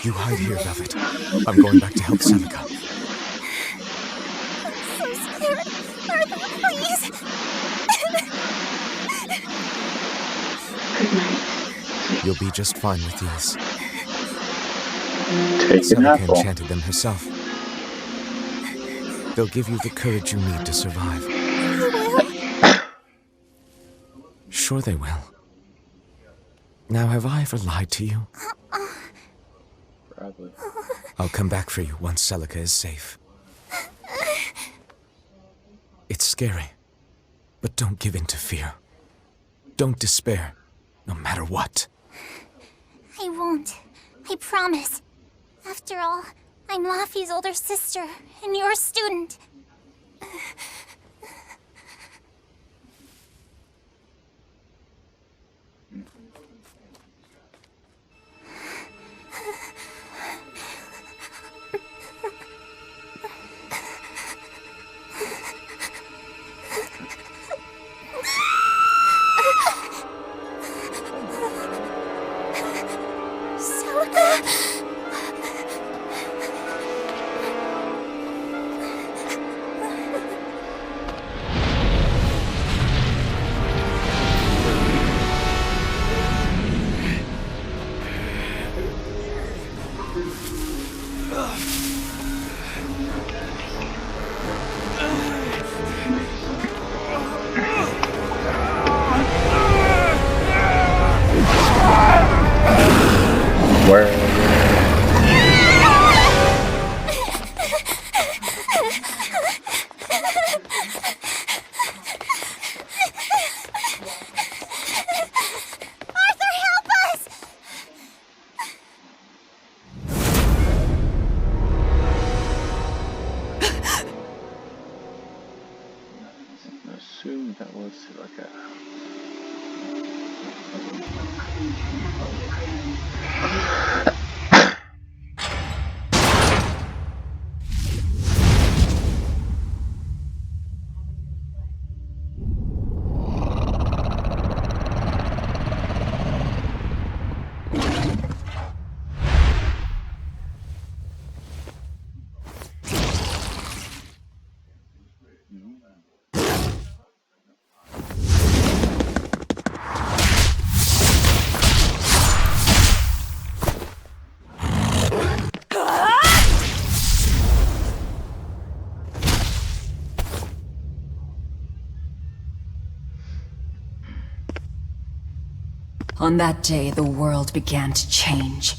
You hide here, Velvet. I'm going back to help Celica. I'm so scared. Arthur, please. Good night. You'll be just fine with these. Take an Celica apple. enchanted them herself. They'll give you the courage you need to survive. You will? Sure they will. Now, have I ever lied to you? Probably. I'll come back for you once Celica is safe. It's scary, but don't give in to fear. Don't despair, no matter what. I won't. I promise. After all, I'm Laffy's older sister, and your student. Where? Arthur, help us! Assume that was like a. On that day, the world began to change.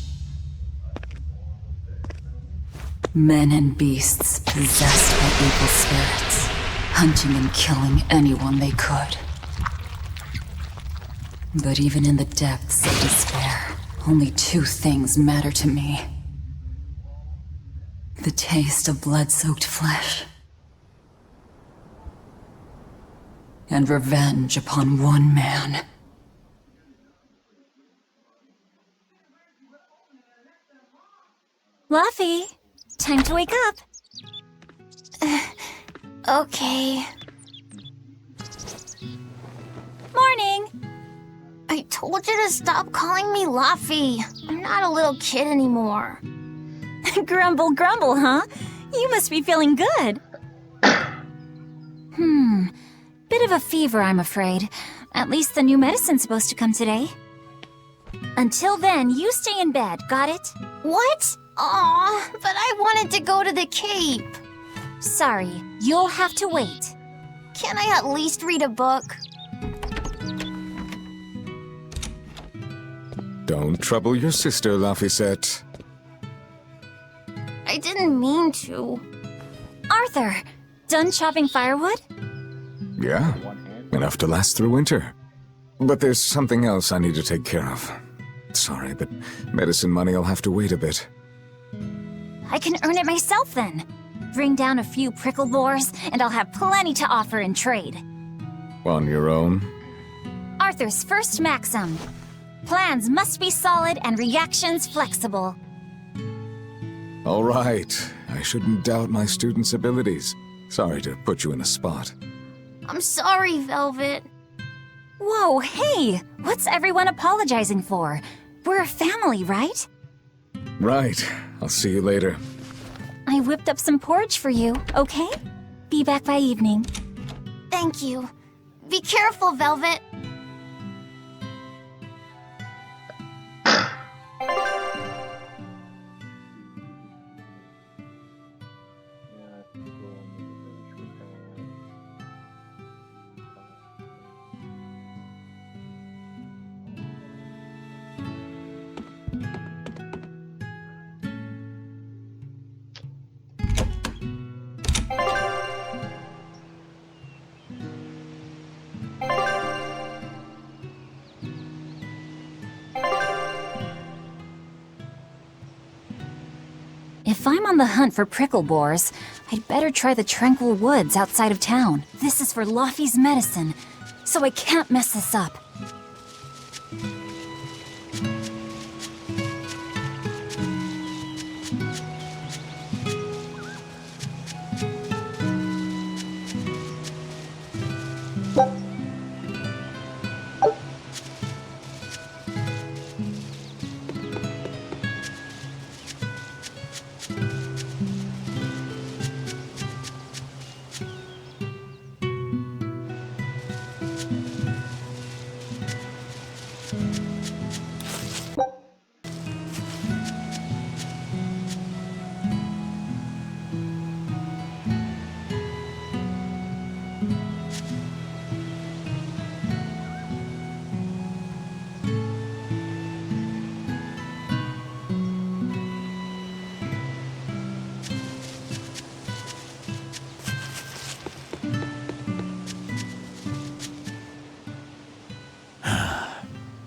Men and beasts possessed by evil spirits, hunting and killing anyone they could. But even in the depths of despair, only two things matter to me. The taste of blood-soaked flesh, and revenge upon one man. Laffy, time to wake up. Okay. Morning. I told you to stop calling me Laffy. I'm not a little kid anymore. Grumble, grumble, huh? You must be feeling good. Bit of a fever, I'm afraid. At least the new medicine's supposed to come today. Until then, you stay in bed, got it? What? Aw, but I wanted to go to the Cape. Sorry, you'll have to wait. Can I at least read a book? Don't trouble your sister, Laphicette. I didn't mean to. Arthur, done chopping firewood? Yeah, enough to last through winter. But there's something else I need to take care of. Sorry, but medicine money'll have to wait a bit. I can earn it myself then. Bring down a few prickle boars, and I'll have plenty to offer in trade. On your own? Arthur's first maxim. Plans must be solid and reactions flexible. All right. I shouldn't doubt my students' abilities. Sorry to put you in a spot. I'm sorry, Velvet. Whoa, hey! What's everyone apologizing for? We're a family, right? Right. I'll see you later. I whipped up some porridge for you, okay? Be back by evening. Thank you. Be careful, Velvet. If I'm on the hunt for prickle boars, I'd better try the tranquil woods outside of town. This is for Laufey's medicine, so I can't mess this up.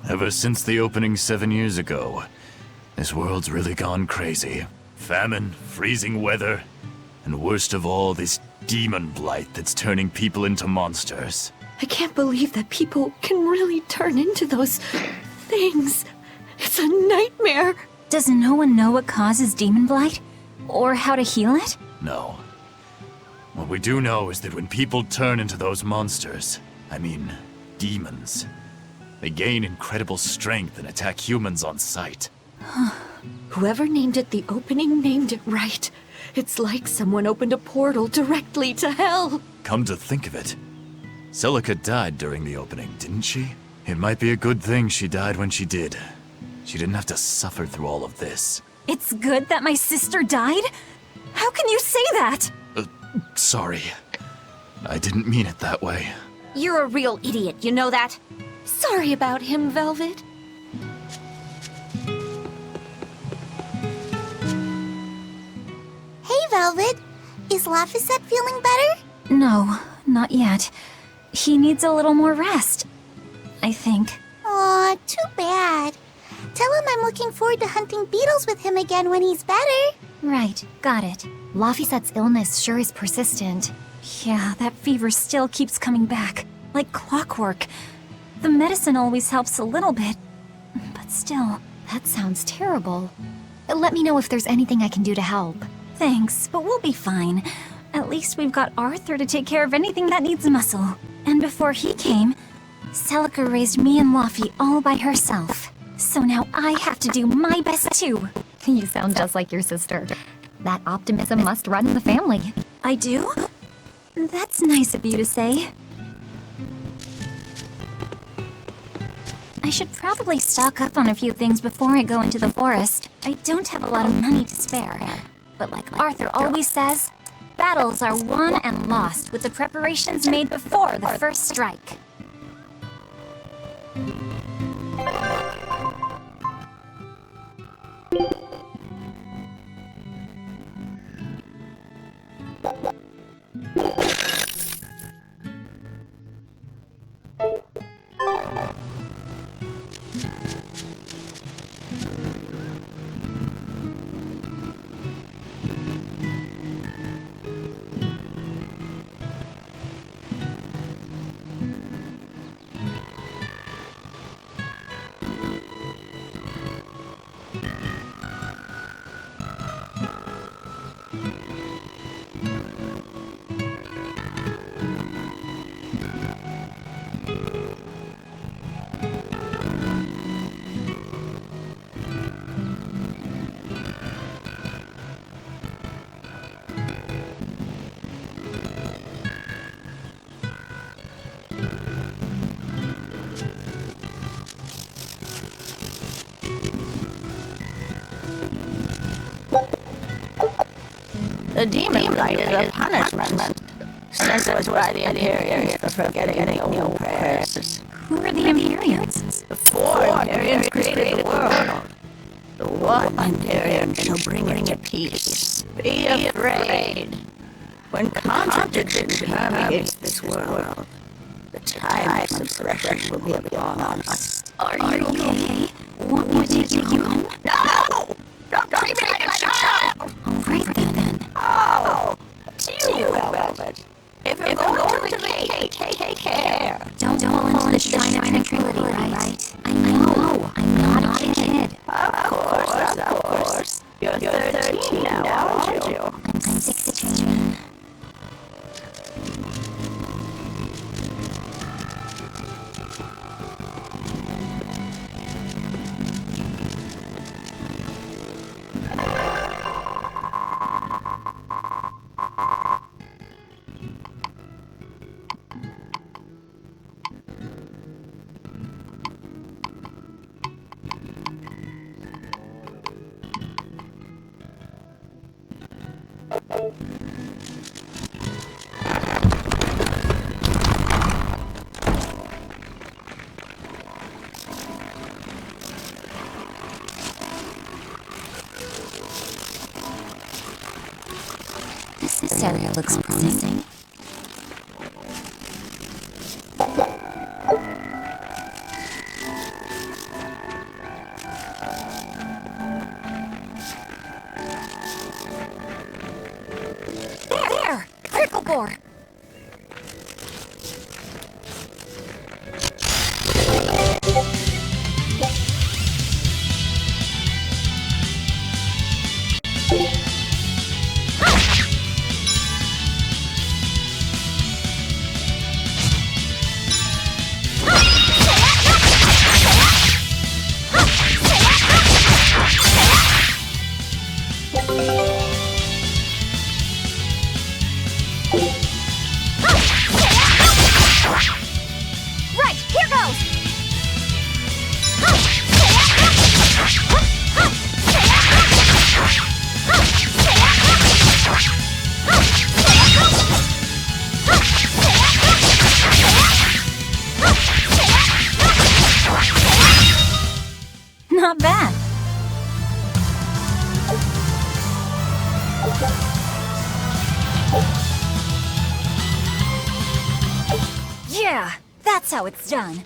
Ever since the opening 7 years ago, this world's really gone crazy. Famine, freezing weather, and worst of all, this demon blight that's turning people into monsters. I can't believe that people can really turn into those things. It's a nightmare. Does no one know what causes demon blight? Or how to heal it? No. What we do know is that when people turn into those monsters, I mean, demons, they gain incredible strength and attack humans on sight. Whoever named it the opening named it right. It's like someone opened a portal directly to hell. Come to think of it, Celica died during the opening, didn't she? It might be a good thing she died when she did. She didn't have to suffer through all of this. It's good that my sister died? How can you say that? Sorry. I didn't mean it that way. You're a real idiot, you know that? Sorry about him, Velvet. Hey, Velvet. Is Laphicet feeling better? No, not yet. He needs a little more rest, I think. Aw, too bad. Tell him I'm looking forward to hunting beetles with him again when he's better. Right, got it. Laphicet's illness sure is persistent. Yeah, that fever still keeps coming back, like clockwork. The medicine always helps a little bit, but still. That sounds terrible. Let me know if there's anything I can do to help. Thanks, but we'll be fine. At least we've got Arthur to take care of anything that needs muscle. And before he came, Celica raised me and Laufey all by herself. So now I have to do my best too. You sound just like your sister. That optimism must run in the family. I do? That's nice of you to say. I should probably stock up on a few things before I go into the forest. I don't have a lot of money to spare. But like Arthur always says, battles are won and lost with the preparations made before the first strike. The demon light is a punishment. Sent us by the Imperials for forgetting the old prayers. Who are the Imperials? The 4 Imperials created the world. The one Imperium shall bring it to peace. Be afraid. When contradiction permeates this world, the time of transgression will be upon us. Are you okay? Want me to take you home? No! Don't treat me like a child! Alright then. Oh! You, Velvet. If you're going to the gate, take care. Don't fall into the shrine of tranquility, right? I know. I'm not a kid. Of course. You're 13 now, aren't you? I'm 16. This area looks promising. There! Prickle boar! Right, here goes! Not bad. Yeah, that's how it's done.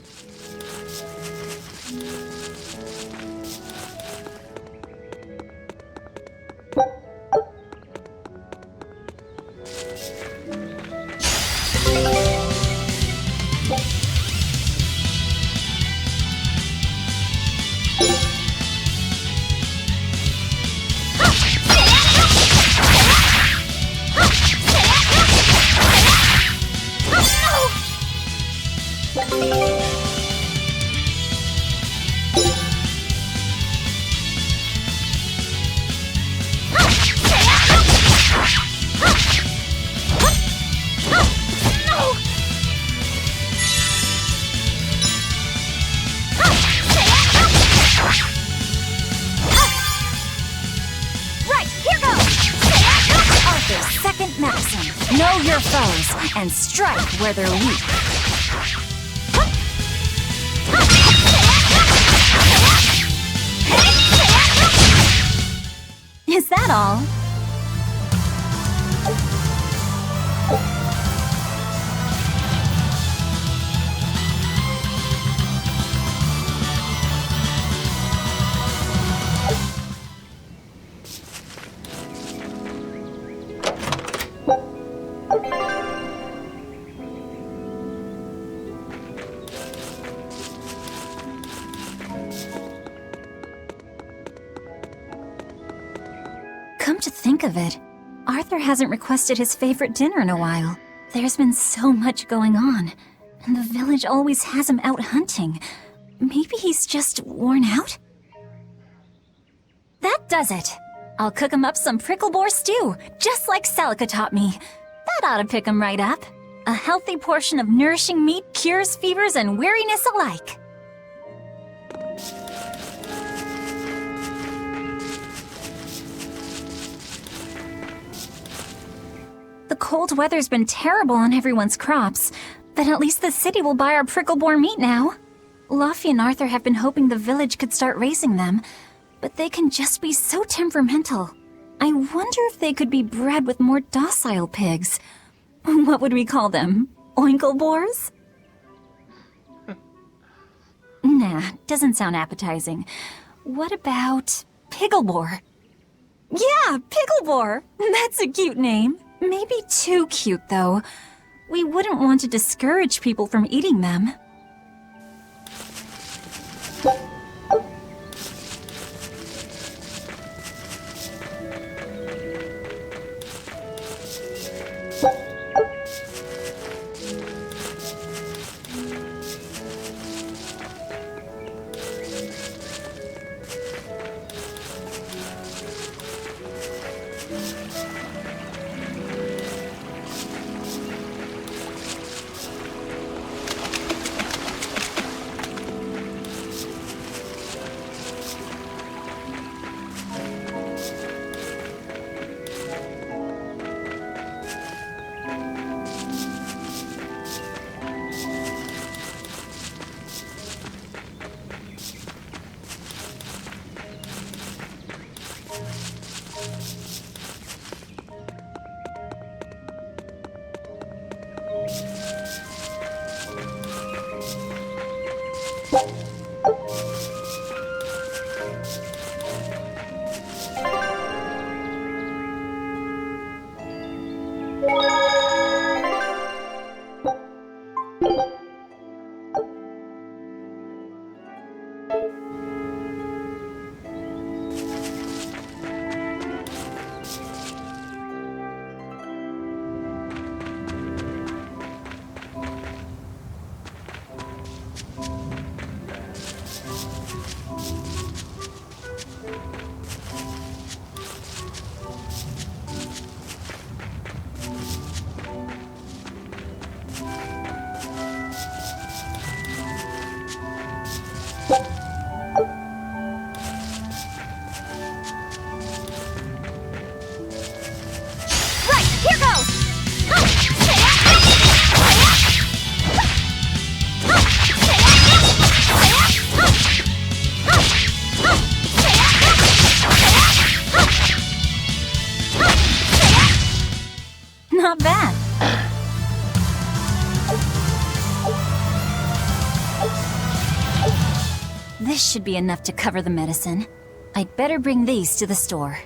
Second maxim. Know your foes and strike where they're weak. Is that all? Come to think of it, Arthur hasn't requested his favorite dinner in a while. There's been so much going on, and the village always has him out hunting. Maybe he's just worn out? That does it! I'll cook him up some prickle boar stew, just like Celica taught me. That ought to pick him right up. A healthy portion of nourishing meat cures fevers and weariness alike. The cold weather's been terrible on everyone's crops, but at least the city will buy our prickle boar meat now. Luffy and Arthur have been hoping the village could start raising them, but they can just be so temperamental. I wonder if they could be bred with more docile pigs. What would we call them? Oinkle boars? Nah, doesn't sound appetizing. What about Picklebore? Yeah, Picklebore! That's a cute name. Maybe too cute, though. We wouldn't want to discourage people from eating them. Not bad. This should be enough to cover the medicine. I'd better bring these to the store.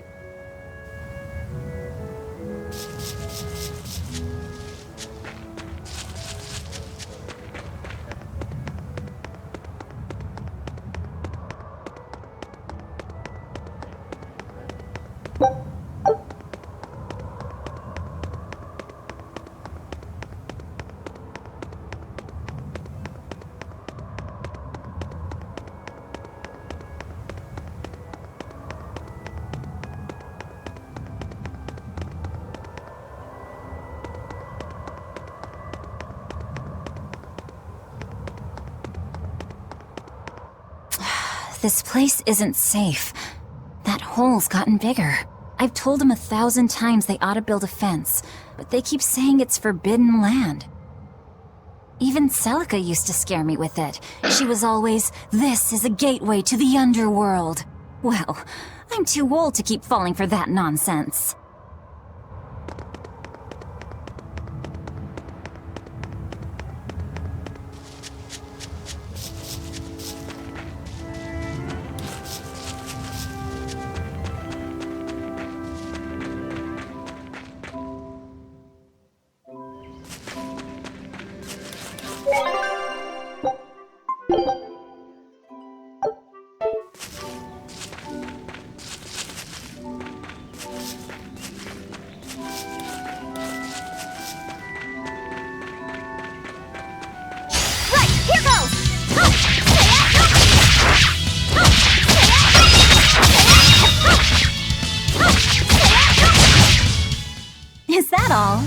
This place isn't safe. That hole's gotten bigger. I've told them 1,000 times they ought to build a fence, but they keep saying it's forbidden land. Even Celica used to scare me with it. She was always, "This is a gateway to the underworld." Well, I'm too old to keep falling for that nonsense. Is that all?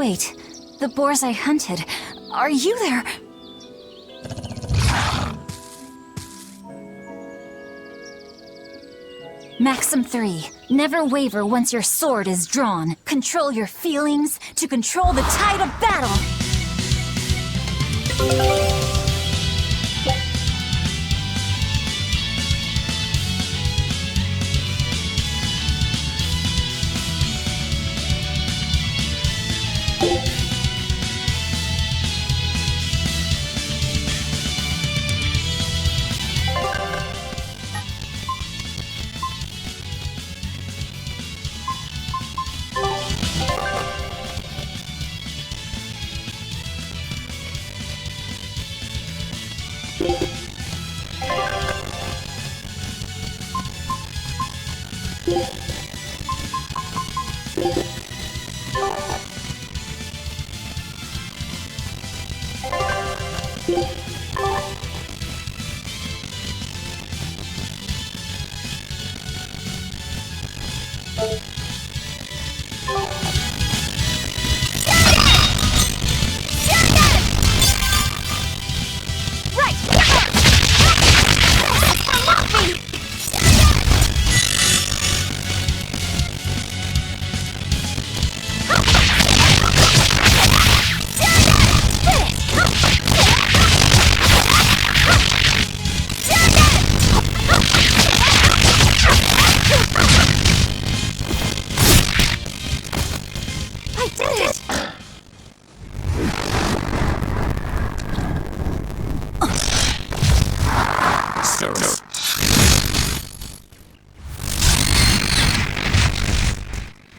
Wait, the boars I hunted. Are you there? Maxim 3. Never waver once your sword is drawn. Control your feelings to control the tide of battle.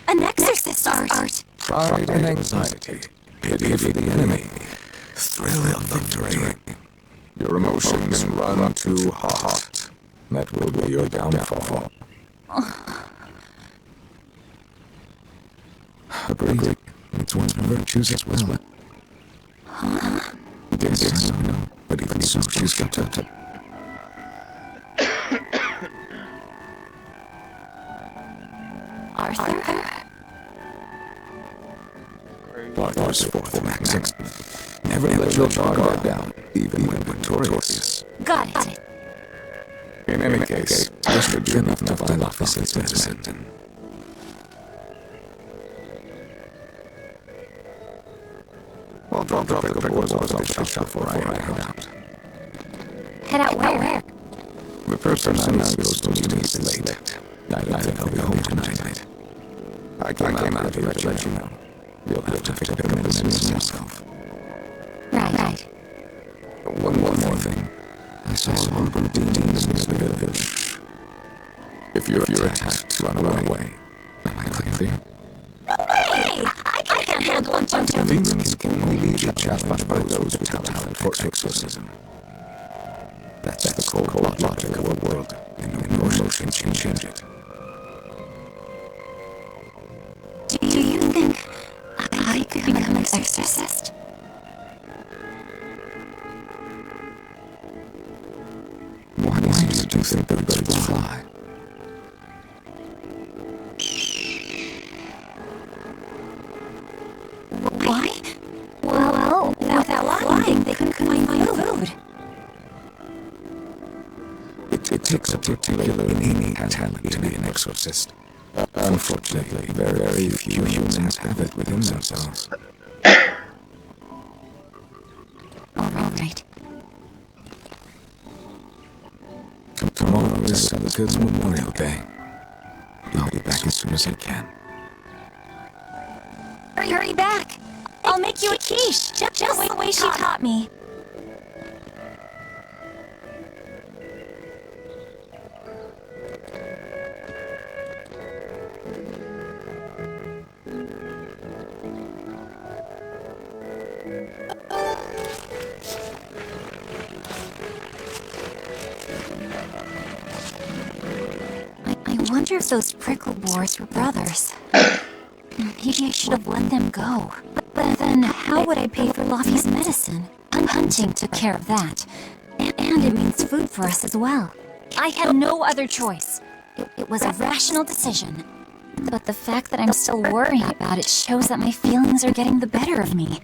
An exorcist art. Pride and anxiety, pity for the enemy, thrill of victory. Your emotions run too hot. That will be your downfall. Agreed. It's one's virtues as well. Yes, I know, but even so, she's got to. Arthur? Arthur's fourth maxim. Never let your guard down, even when victorious. Got it. In any case, this should be enough to find off this medicine. I'll drop the boards off the shop before I head out. Head out where? The person I know goes to meet is late. I think I'll be home tonight. I came out here to let you know. You'll have to pick up the medicine yourself. Right. One more thing. I saw one from demons near the village. If you're attacked, run away. Am I clear? Hey! I can't handle a bunch of Demons can only be challenged by those with a talent for exorcism. That's the cold logic of a world, and no emotion can change it. Do you think I could become an exorcist? Why do you think that birds will fly? Why? Well, without flying, they couldn't find food. It takes a particular innate talent to be an exorcist. Unfortunately, very few humans have it within themselves. All right. Tomorrow is Celica's Memorial Day. I'll be back as soon as I can. Hurry back! I'll make you a quiche, just the way she taught me. I wonder if those prickle boars were brothers. Maybe I should have let them go. But then, how would I pay for Laufey's medicine? Hunting took care of that. And it means food for us as well. I had no other choice. It was a rational decision. But the fact that I'm still worrying about it shows that my feelings are getting the better of me.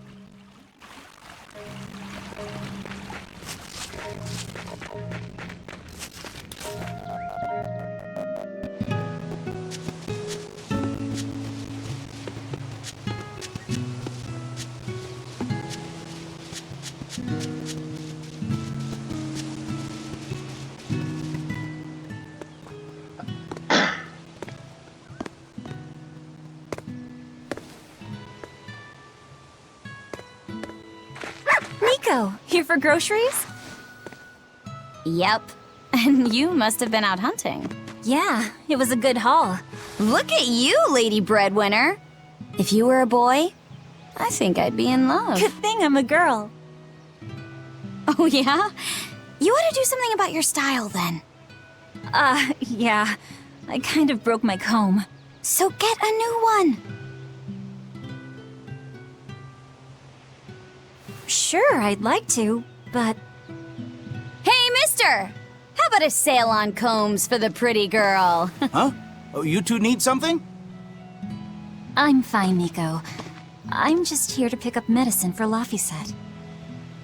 Nico, here for groceries? Yep. And you must have been out hunting. Yeah, it was a good haul. Look at you, Lady Breadwinner. If you were a boy, I think I'd be in love. Good thing I'm a girl. Oh, yeah? You ought to do something about your style, then. Yeah. I kind of broke my comb. So get a new one. Sure, I'd like to, but... Hey, mister! How about a sale on combs for the pretty girl? Huh? Oh, you two need something? I'm fine, Nico. I'm just here to pick up medicine for Laphicet.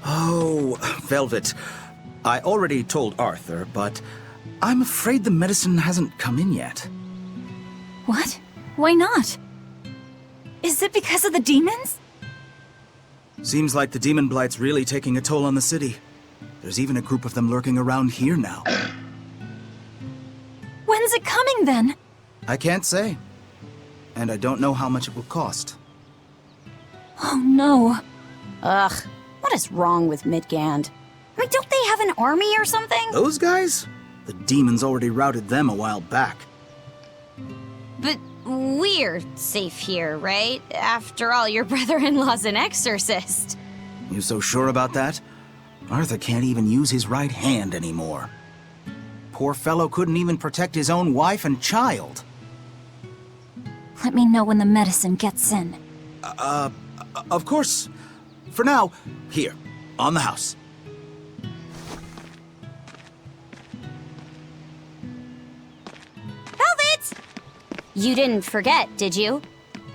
Oh, Velvet. I already told Arthur, but I'm afraid the medicine hasn't come in yet. What? Why not? Is it because of the demons? Seems like the demon blight's really taking a toll on the city. There's even a group of them lurking around here now. When's it coming, then? I can't say. And I don't know how much it will cost. Oh, no. Ugh, what is wrong with Midgand? I mean, don't they have an army or something? Those guys? The demons already routed them a while back. But we're safe here, right? After all, your brother-in-law's an exorcist. You so sure about that? Arthur can't even use his right hand anymore. Poor fellow couldn't even protect his own wife and child. Let me know when the medicine gets in. Of course. For now, here, on the house. Velvet! You didn't forget, did you?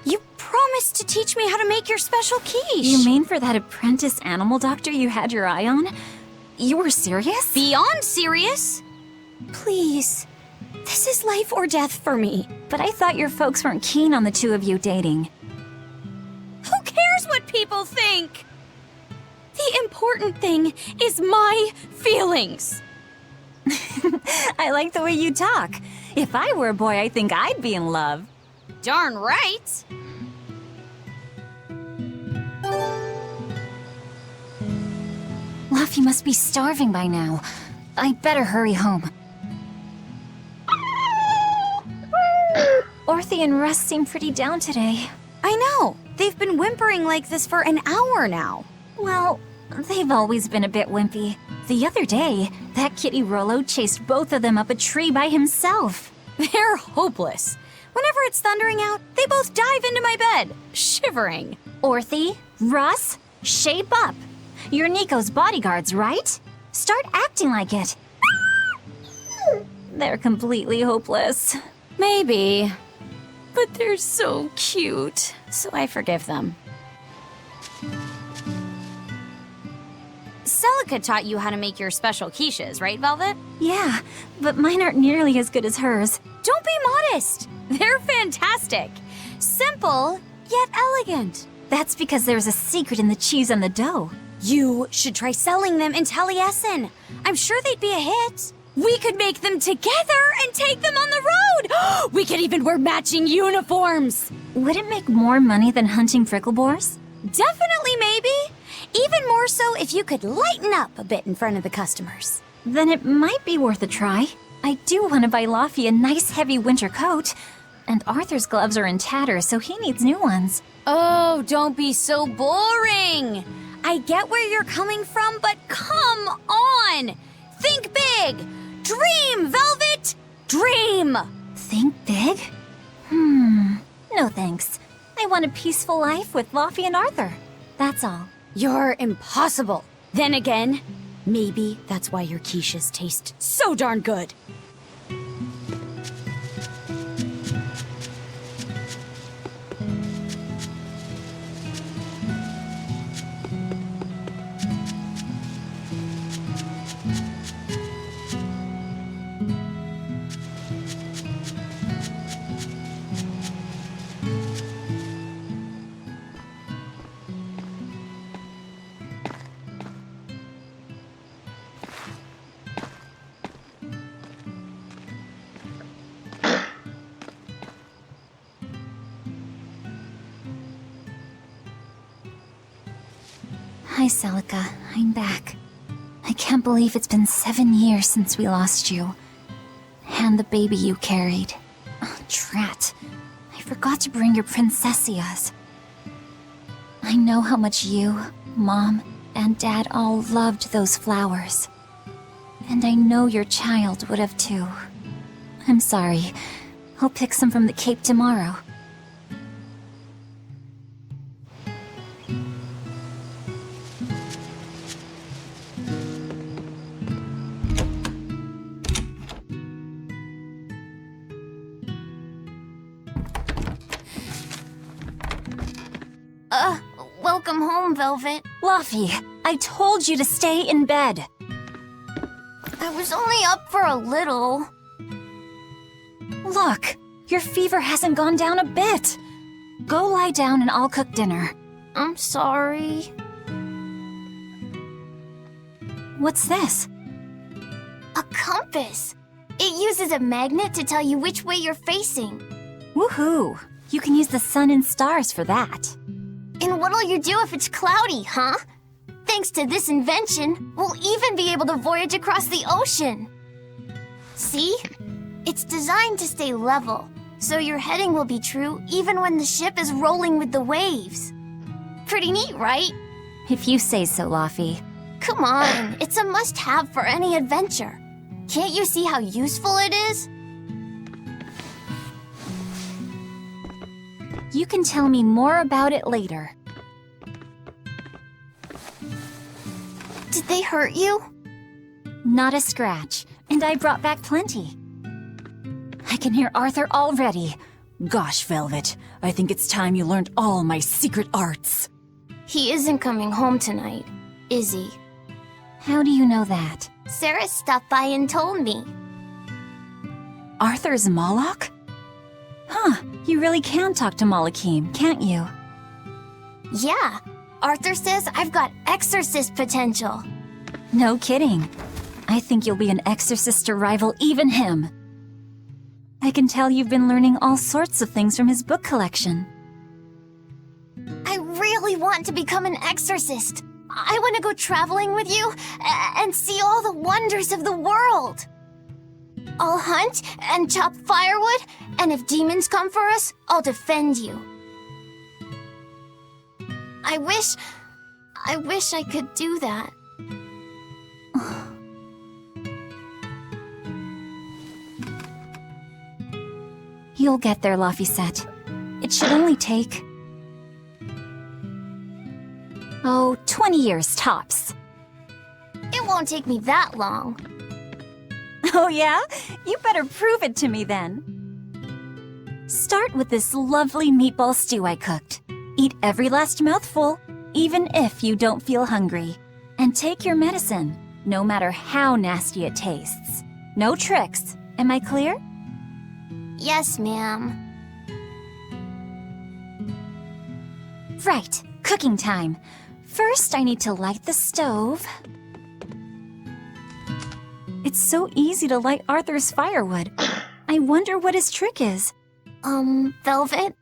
You promised to teach me how to make your special quiche. You mean for that apprentice animal doctor you had your eye on? You were serious? Beyond serious? Please. This is life or death for me. But I thought your folks weren't keen on the two of you dating. Who cares what people think? The important thing is my feelings. I like the way you talk. If I were a boy, I think I'd be in love. Darn right. Laffy must be starving by now. I better hurry home. Orthy and Russ seem pretty down today. I know. They've been whimpering like this for an hour now. Well, they've always been a bit wimpy. The other day, that kitty Rollo chased both of them up a tree by himself. They're hopeless. Whenever it's thundering out, they both dive into my bed, shivering. Orthy, Russ, shape up. You're Nico's bodyguards, right? Start acting like it. They're completely hopeless. Maybe. But they're so cute, so I forgive them. Celica taught you how to make your special quiches, right, Velvet? Yeah, but mine aren't nearly as good as hers. Don't be modest. They're fantastic. Simple, yet elegant. That's because there's a secret in the cheese and the dough. You should try selling them in Taliesin. I'm sure they'd be a hit. We could make them together and take them on the road. We could even wear matching uniforms. Would it make more money than hunting fricklebores? Definitely, maybe. Even more so if you could lighten up a bit in front of the customers. Then it might be worth a try. I do want to buy Laffy a nice heavy winter coat. And Arthur's gloves are in tatters, so he needs new ones. Oh, don't be so boring. I get where you're coming from, but come on. Think big. Dream, Velvet. Dream. Think big? No thanks. I want a peaceful life with Laffy and Arthur. That's all. You're impossible. Then again, maybe that's why your quiches taste so darn good. Hi, Celica. I'm back. I can't believe it's been 7 years since we lost you. And the baby you carried. Oh, drat. I forgot to bring your princessias. I know how much you, Mom, and Dad all loved those flowers. And I know your child would have too. I'm sorry. I'll pick some from the cape tomorrow. Welcome home, Velvet. Luffy, I told you to stay in bed. I was only up for a little. Look, your fever hasn't gone down a bit. Go lie down and I'll cook dinner. I'm sorry. What's this? A compass. It uses a magnet to tell you which way you're facing. Woohoo! You can use the sun and stars for that. And what'll you do if it's cloudy, huh? Thanks to this invention, we'll even be able to voyage across the ocean. See? It's designed to stay level, so your heading will be true even when the ship is rolling with the waves. Pretty neat, right? If you say so, Luffy. Come on, it's a must-have for any adventure. Can't you see how useful it is? You can tell me more about it later. Did they hurt you? Not a scratch, and I brought back plenty. I can hear Arthur already. Gosh, Velvet, I think it's time you learned all my secret arts. He isn't coming home tonight, is he? How do you know that? Sarah stopped by and told me. Arthur's Moloch? Huh, you really can talk to Malakim, can't you? Yeah, Arthur says I've got exorcist potential. No kidding. I think you'll be an exorcist to rival even him. I can tell you've been learning all sorts of things from his book collection. I really want to become an exorcist. I want to go traveling with you and see all the wonders of the world. I'll hunt and chop firewood, and if demons come for us, I'll defend you. I wish I could do that. You'll get there, Laphicet. It should only take... 20 years tops. It won't take me that long. Oh yeah? You better prove it to me then. Start with this lovely meatball stew I cooked. Eat every last mouthful, even if you don't feel hungry. And take your medicine, no matter how nasty it tastes. No tricks. Am I clear? Yes, ma'am. Right, cooking time. First, I need to light the stove. It's so easy to light Arthur's firewood. I wonder what his trick is. Velvet?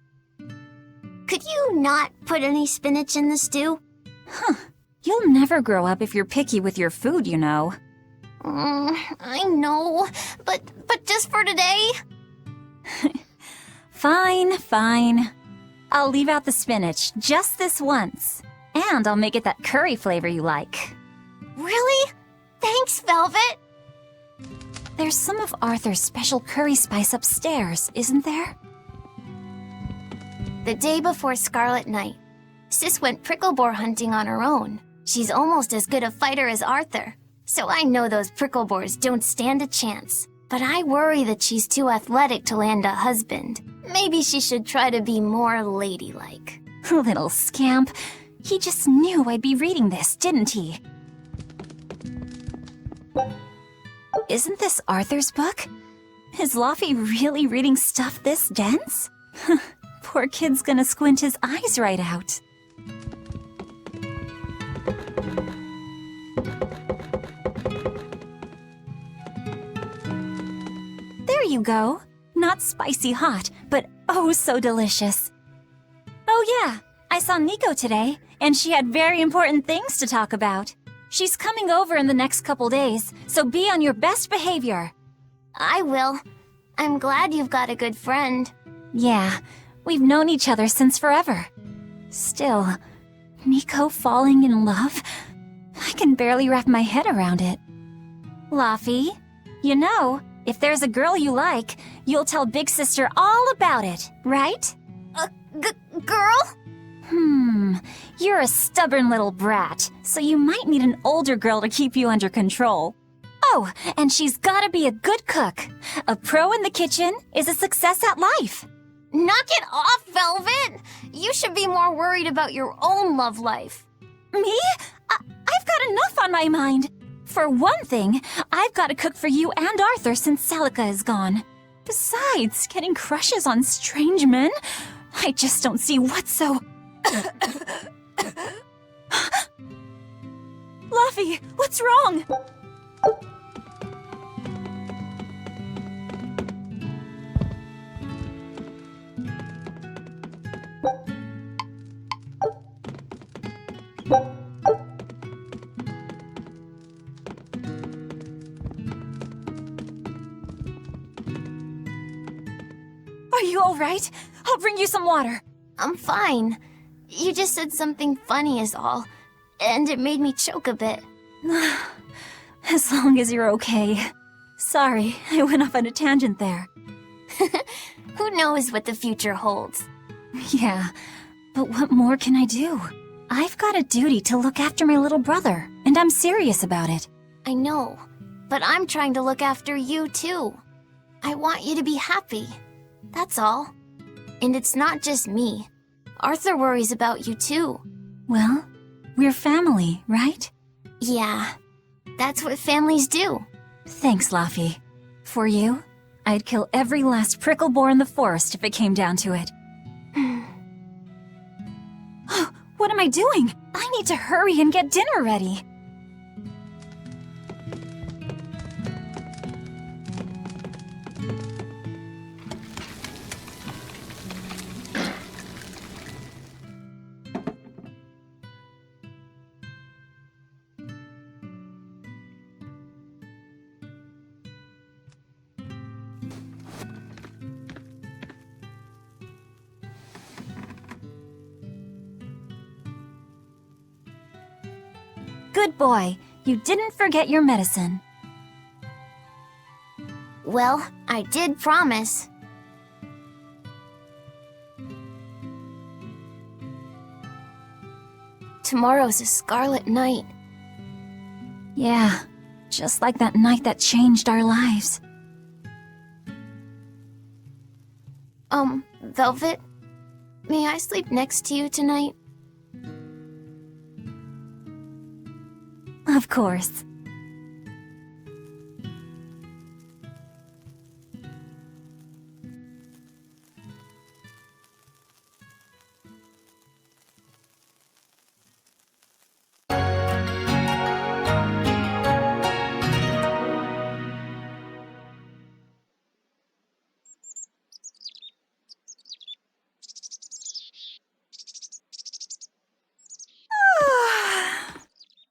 Could you not put any spinach in the stew? Huh. You'll never grow up if you're picky with your food, you know. I know, but just for today? Fine. I'll leave out the spinach just this once. And I'll make it that curry flavor you like. Really? Thanks, Velvet! There's some of Arthur's special curry spice upstairs, isn't there? The day before Scarlet Night, Sis went prickle boar hunting on her own. She's almost as good a fighter as Arthur, so I know those prickle boars don't stand a chance. But I worry that she's too athletic to land a husband. Maybe she should try to be more ladylike. Little scamp. He just knew I'd be reading this, didn't he? Isn't this Arthur's book? Is Luffy really reading stuff this dense? Poor kid's gonna squint his eyes right out. There you go. Not spicy hot, but oh so delicious. Oh yeah, I saw Nico today, and she had very important things to talk about. She's coming over in the next couple days, so be on your best behavior. I will. I'm glad you've got a good friend. Yeah, we've known each other since forever. Still, Nico falling in love? I can barely wrap my head around it. Laffy, you know, if there's a girl you like, you'll tell Big Sister all about it, right? Girl? You're a stubborn little brat, so you might need an older girl to keep you under control. Oh, and she's gotta be a good cook. A pro in the kitchen is a success at life. Knock it off, Velvet! You should be more worried about your own love life. Me? I've got enough on my mind. For one thing, I've got to cook for you and Arthur since Celica is gone. Besides, getting crushes on strange men? I just don't see what's so... Laffy, what's wrong? Are you all right? I'll bring you some water. I'm fine. You just said something funny is all, and it made me choke a bit. As long as you're okay. Sorry, I went off on a tangent there. Who knows what the future holds? Yeah, but what more can I do? I've got a duty to look after my little brother, and I'm serious about it. I know, but I'm trying to look after you too. I want you to be happy. That's all. And it's not just me. Arthur worries about you too. Well, we're family, right? Yeah, that's what families do. Thanks, Laffy. For you, I'd kill every last prickle boar in the forest if it came down to it. What am I doing? I need to hurry and get dinner ready. Good boy. You didn't forget your medicine. Well, I did promise. Tomorrow's a scarlet night. Yeah, just like that night that changed our lives. Velvet? May I sleep next to you tonight? Of course.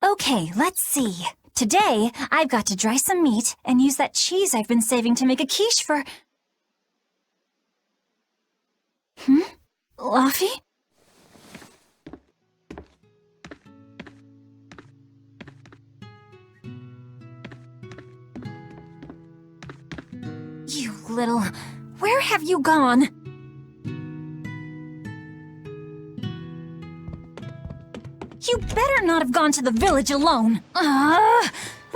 Okay, let's see. Today, I've got to dry some meat and use that cheese I've been saving to make a quiche for... Laffy? You little... Where have you gone? You better not have gone to the village alone. I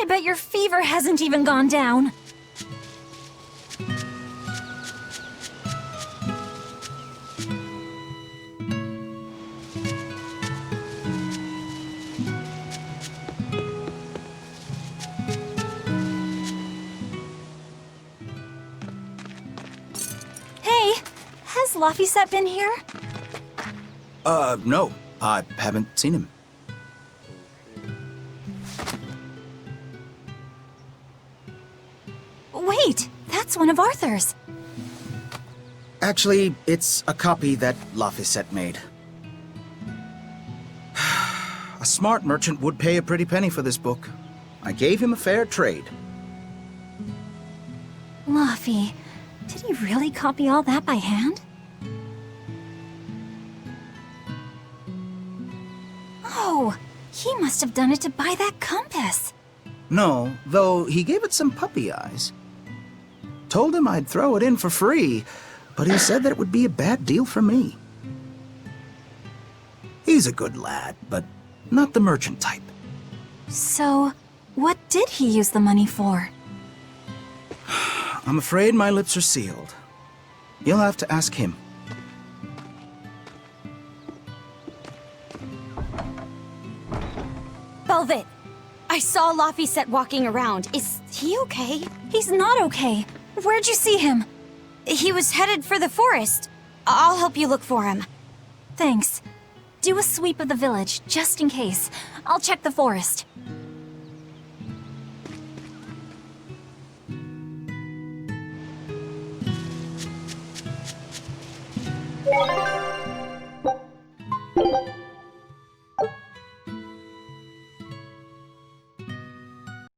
bet your fever hasn't even gone down. Hey, has Laffy been here? No. I haven't seen him. Wait, that's one of Arthur's. Actually, it's a copy that Laphicet made. A smart merchant would pay a pretty penny for this book. I gave him a fair trade. Luffy, did he really copy all that by hand? Oh, he must have done it to buy that compass. No, though he gave it some puppy eyes. Told him I'd throw it in for free, but he said that it would be a bad deal for me. He's a good lad, but not the merchant type. So, what did he use the money for? I'm afraid my lips are sealed. You'll have to ask him. Velvet! I saw Laphicet walking around. Is he okay? He's not okay. Where'd you see him? He was headed for the forest. I'll help you look for him. Thanks. Do a sweep of the village, just in case. I'll check the forest.